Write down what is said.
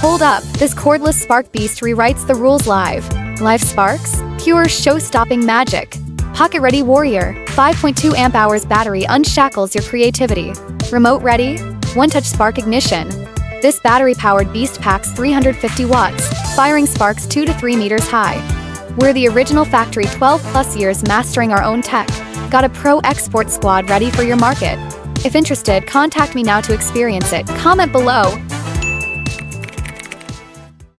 Hold up, this cordless spark beast rewrites the rules live. Live sparks? Pure show-stopping magic. Pocket-ready warrior, 5.2 amp hours battery unshackles your creativity. Remote ready? One-touch spark ignition. This battery-powered beast packs 350 watts, firing sparks 2 to 3 meters high. We're the original factory, 12 plus years mastering our own tech. Got a pro export squad ready for your market. If interested, contact me now to experience it. Comment below.